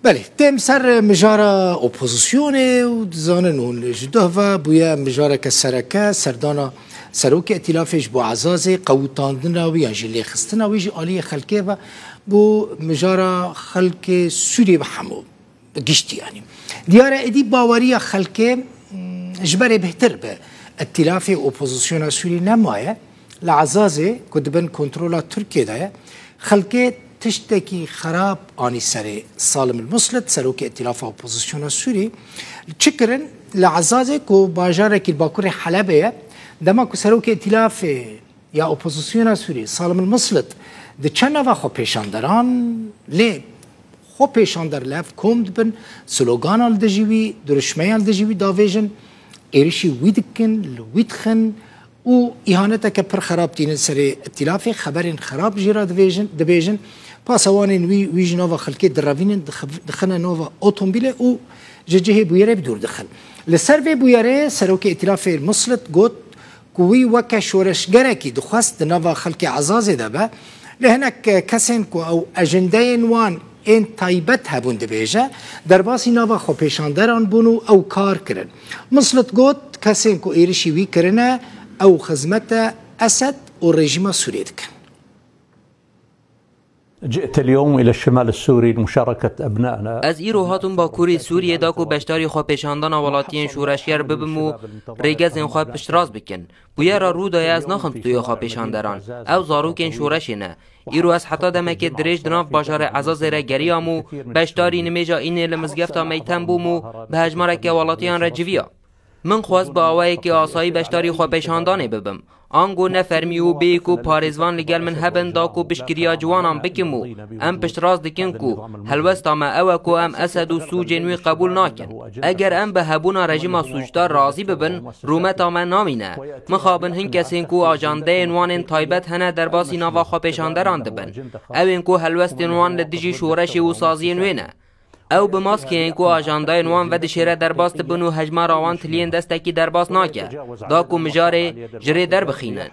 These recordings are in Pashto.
بله تم سر مجارا اپوزیسیونه و زانن اون جدوه بویا مجارا کسرکه سردانا سروک ائتلافش با عزاز قوتاندن و یانجلی خستن و یجی آلی خلکه و بو مجارا خلک سوری و همو گشتی یعنی دیاره ادی باوری خلکه جبره بهتر به ائتلاف اپوزیسیون سوری نمایه لعزازه کدبن کنترولا ترکیه دایه خلکه تشتكي خراب آني سري سالم المسلط سروك ائتلاف اپوزيسيون سوري شكرا لعزازك وباجارك الباكور حلبية دما كو سروك ائتلاف يا اپوزيسيون سوري سالم المسلط ده چنوا خو پیشاندران لي خو پیشاندر لف كومد بن سلوغان الدجيوي درشمي الدجيوي دافيجن ايرشي ويدكن لويدخن و إهانتك پر خراب تين سري ائتلافي خبرين خراب جيرا دبيجن پاسوانين وي جنوفا خلقي دراوين دخلنا نوفا اوتومبيله و جهه بويره بدور دخل لسر بويره سروك ائتلاف المسلط قوت كوي وكا شورشگركي دخواست نوفا خلقي عزازي دابا لهناك كسين كو او اجندين وان ان تايبت هبون دبيجه درباسي نوفا خو پیشاندران بونو او كار كرن مسلط قوت كسين كو ايرشي وي كرنا او خدمته اسد والرجيم السوري دكن. جئت اليوم إلى الشمال السوري لمشاركة أبنائنا. از ایرو هاتون با کوری سوریه داکو بشتاری خواه پیشاندان ولاتین شورشگر ببمو ریگز این خواه پشتراز بکن. بویا را رو دای از ناخم توی خواه پیشاندران. او زاروکین شورشی نه. ایرو از حتی دمک دریج دناف باشار عزاز را گریامو بشتاری نمیجا اینه لمزگفتا میتن بومو به هجمارک ولاتیان را جویا. من خواست با آوایی که آسایی بشتاری خواه پیشاندانه ببم. آنگو نفرمی و بیکو پارزوان لگل من هبن داکو بشکریا جوانم بکمو ام پشتراز دکن کو هلوستا ما اوکو ام اسد و سوجنوی قبول ناکن اگر ام به هبونا رژیم سوجدار راضی ببن رومتا من نامینه مخابن هن کسین کو آجانده انوان تایبت هنه در باسی ناوا خوا پیشاندران دبن او انکو هلوست انوان لدجی شورش و سازی نوینه او به ماست که اینکو آجاندای نوان و دشیره درباست بنو هجمار آوان تلین دستکی درباست ناکه داکو مجاره جره در بخینن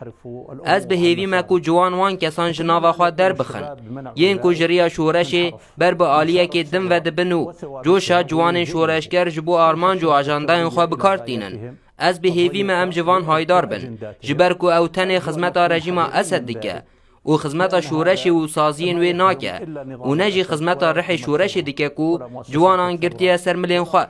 از به هیوی مکو جوان وان کسان جناو خواه در بخن یه اینکو جره شورش بر به آلیه که دم و دبنو جوشا جوان شورشگر جبو آرمان جو آجاندای خواه بکارت دینن از به هیوی ما ام جوان هایدار بن جبرکو او تن خدمت رژیم اسد دیگه و خدمت شورش و سازین و ناکه و نجی خدمت رح شورش دیگه کو جوانان گرتی سر ملین خواه